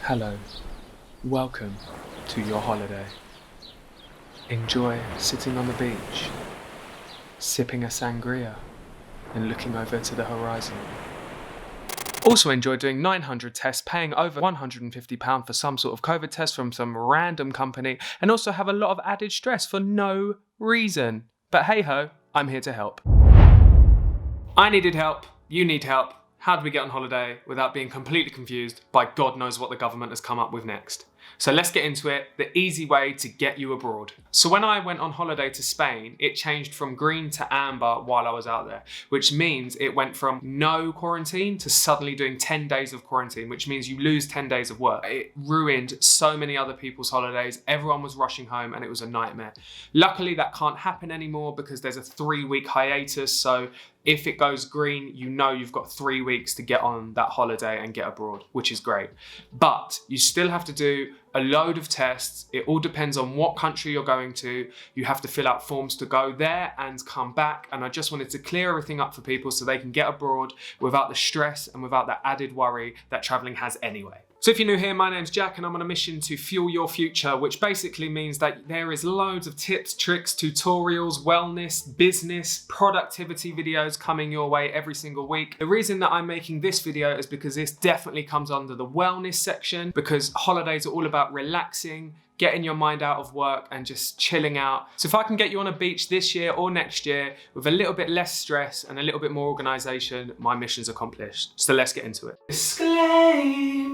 Hello, welcome to your holiday. Enjoy sitting on the beach, sipping a sangria and looking over to the horizon. Also enjoy doing 900 tests, paying over £150 for some sort of COVID test from some random company, and also have a lot of added stress for no reason. But hey ho, I'm here to help. I needed help, you need help. How do we get on holiday without being completely confused by God knows what the government has come up with next? So let's get into it, the easy way to get you abroad. So when I went on holiday to Spain, it changed from green to amber while I was out there, which means it went from no quarantine to suddenly doing 10 days of quarantine, which means you lose 10 days of work. It ruined so many other people's holidays. Everyone was rushing home and it was a nightmare. Luckily, that can't happen anymore because there's a 3-week hiatus. So if it goes green, you know you've got 3 weeks to get on that holiday and get abroad, which is great. But you still have to do a load of tests. It all depends on what country you're going to. You have to fill out forms to go there and come back. And I just wanted to clear everything up for people so they can get abroad without the stress and without the added worry that traveling has anyway. So if you're new here, my name's Jack and I'm on a mission to fuel your future, which basically means that there is loads of tips, tricks, tutorials, wellness, business, productivity videos coming your way every single week. The reason that I'm making this video is because this definitely comes under the wellness section, because holidays are all about relaxing, getting your mind out of work and just chilling out. So if I can get you on a beach this year or next year with a little bit less stress and a little bit more organization, my mission's accomplished. So let's get into it. Disclaimer.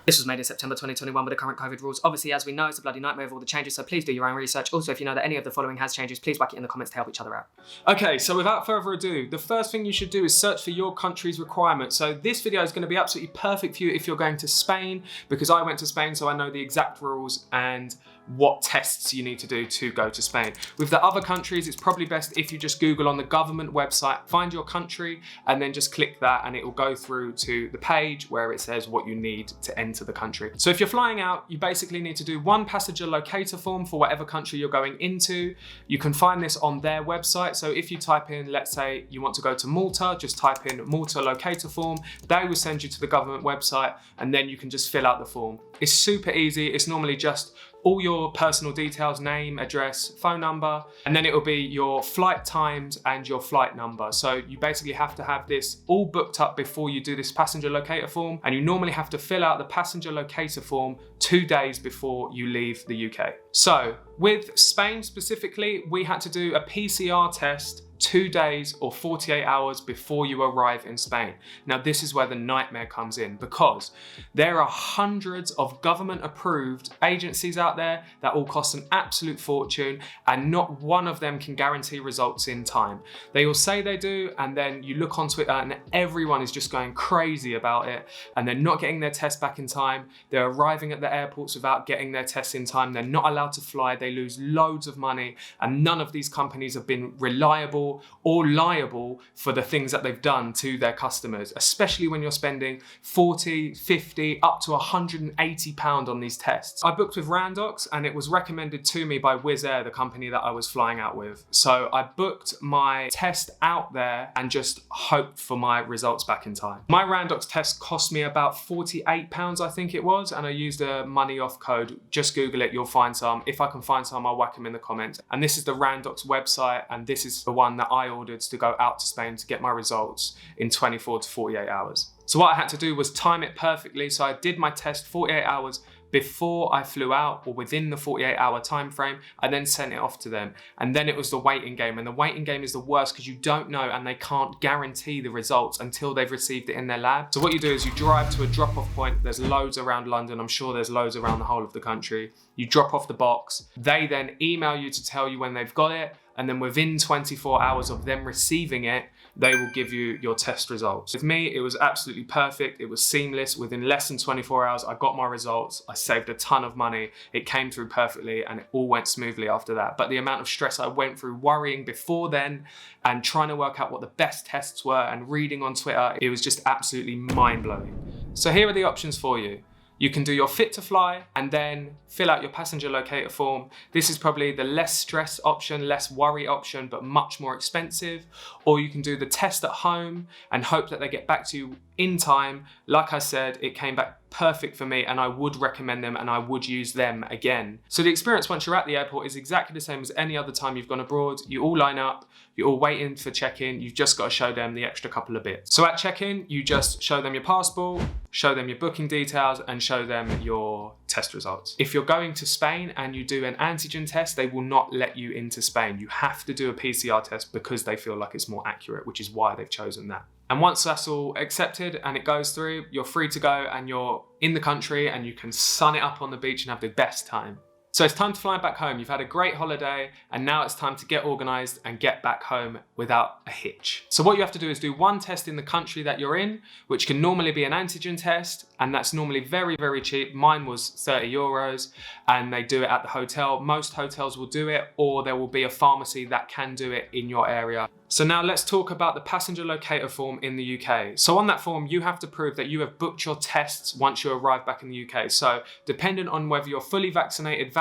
This was made in September 2021 with the current COVID rules. Obviously, as we know, it's a bloody nightmare with all the changes, so please do your own research. Also, if you know that any of the following has changes, please whack it in the comments to help each other out. Okay, so without further ado, the first thing you should do is search for your country's requirements. So this video is going to be absolutely perfect for you if you're going to Spain, because I went to Spain, so I know the exact rules and what tests you need to do to go to Spain. With the other countries, it's probably best if you just Google on the government website, find your country, and then just click that and it will go through to the page where it says what you need to enter the country. So if you're flying out, you basically need to do one passenger locator form for whatever country you're going into. You can find this on their website. So if you type in, let's say you want to go to Malta, just type in Malta locator form. They will send you to the government website and then you can just fill out the form. It's super easy. It's normally just all your personal details, name, address, phone number, and then it will be your flight times and your flight number. So you basically have to have this all booked up before you do this passenger locator form, and you normally have to fill out the passenger locator form 2 days before you leave the UK. So with Spain specifically, we had to do a PCR test 2 days or 48 hours before you arrive in Spain. Now, this is where the nightmare comes in, because there are hundreds of government approved agencies out there that all cost an absolute fortune, and not one of them can guarantee results in time. They all say they do, and then you look on Twitter and everyone is just going crazy about it, and they're not getting their test back in time. They're arriving at the airports without getting their tests in time. They're not allowed to fly. They lose loads of money, and none of these companies have been reliable or liable for the things that they've done to their customers, especially when you're spending 40, 50, up to £180 on these tests. I booked with RANDOX and it was recommended to me by Wizz Air, the company that I was flying out with. So I booked my test out there and just hoped for my results back in time. My RANDOX test cost me about £48, I think it was, and I used a money off code. Just Google it, you'll find some. If I can find some, I'll whack them in the comments. And this is the RANDOX website, and this is the one that I ordered to go out to Spain to get my results in 24 to 48 hours. So what I had to do was time it perfectly. So I did my test 48 hours before I flew out, or within the 48-hour time frame. I then sent it off to them, and then it was the waiting game. And the waiting game is the worst because you don't know, and they can't guarantee the results until they've received it in their lab. So what you do is you drive to a drop-off point. There's loads around London. I'm sure there's loads around the whole of the country. You drop off the box. They then email you to tell you when they've got it. And then within 24 hours of them receiving it, they will give you your test results. With me, it was absolutely perfect. It was seamless. Within less than 24 hours, I got my results. I saved a ton of money. It came through perfectly and it all went smoothly after that. But the amount of stress I went through worrying before then and trying to work out what the best tests were and reading on Twitter, it was just absolutely mind-blowing. So here are the options for you. You can do your fit to fly and then fill out your passenger locator form. This is probably the less stress option, less worry option, but much more expensive. Or you can do the test at home and hope that they get back to you in time. Like I said, it came back perfect for me and I would recommend them and I would use them again. So the experience once you're at the airport is exactly the same as any other time you've gone abroad. You all line up, you're all waiting for check-in, you've just got to show them the extra couple of bits. So at check-in, you just show them your passport, show them your booking details and show them your test results. If you're going to Spain and you do an antigen test, they will not let you into Spain. You have to do a PCR test because they feel like it's more accurate, which is why they've chosen that. And once that's all accepted and it goes through, you're free to go and you're in the country and you can sun it up on the beach and have the best time. So it's time to fly back home. You've had a great holiday and now it's time to get organised and get back home without a hitch. So what you have to do is do one test in the country that you're in, which can normally be an antigen test, and that's normally very, very cheap. Mine was €30 and they do it at the hotel. Most hotels will do it, or there will be a pharmacy that can do it in your area. So now let's talk about the passenger locator form in the UK. So on that form, you have to prove that you have booked your tests once you arrive back in the UK. So depending on whether you're fully vaccinated,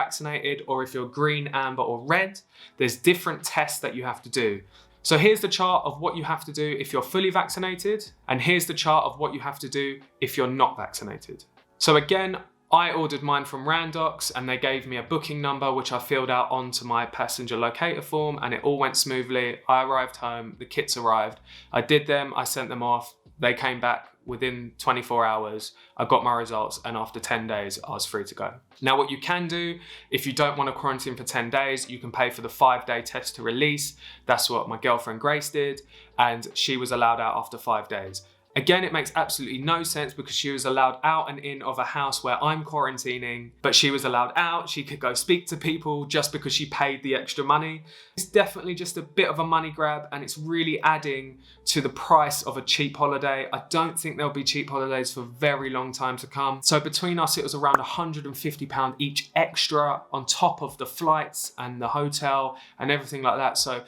or if you're green, amber, or red, there's different tests that you have to do. So here's the chart of what you have to do if you're fully vaccinated, and here's the chart of what you have to do if you're not vaccinated. So again, I ordered mine from RANDOX and they gave me a booking number which I filled out onto my passenger locator form and it all went smoothly. I arrived home, the kits arrived. I did them, I sent them off. They came back within 24 hours. I got my results and after 10 days, I was free to go. Now what you can do, if you don't want to quarantine for 10 days, you can pay for the 5-day test to release. That's what my girlfriend Grace did and she was allowed out after 5 days. Again, it makes absolutely no sense because she was allowed out and in of a house where I'm quarantining, but she was allowed out. She could go speak to people just because she paid the extra money. It's definitely just a bit of a money grab and it's really adding to the price of a cheap holiday. I don't think there'll be cheap holidays for a very long time to come. So between us, it was around £150 each extra on top of the flights and the hotel and everything like that. So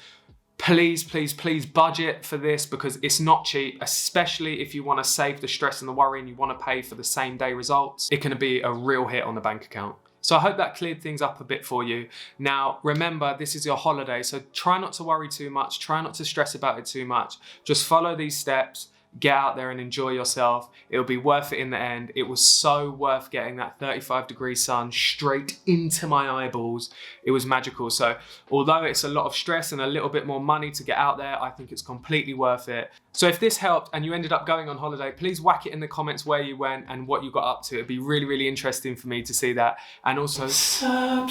please, please, please budget for this because it's not cheap, especially if you want to save the stress and the worry and you want to pay for the same day results. It can be a real hit on the bank account. So I hope that cleared things up a bit for you. Now, remember, this is your holiday, so try not to worry too much. Try not to stress about it too much. Just follow these steps. Get out there and enjoy yourself. It'll be worth it in the end. It was so worth getting that 35-degree sun straight into my eyeballs. It was magical. So although it's a lot of stress and a little bit more money to get out there, I think it's completely worth it. So if this helped and you ended up going on holiday, please whack it in the comments where you went and what you got up to. It'd be really, really interesting for me to see that. And also subscribe.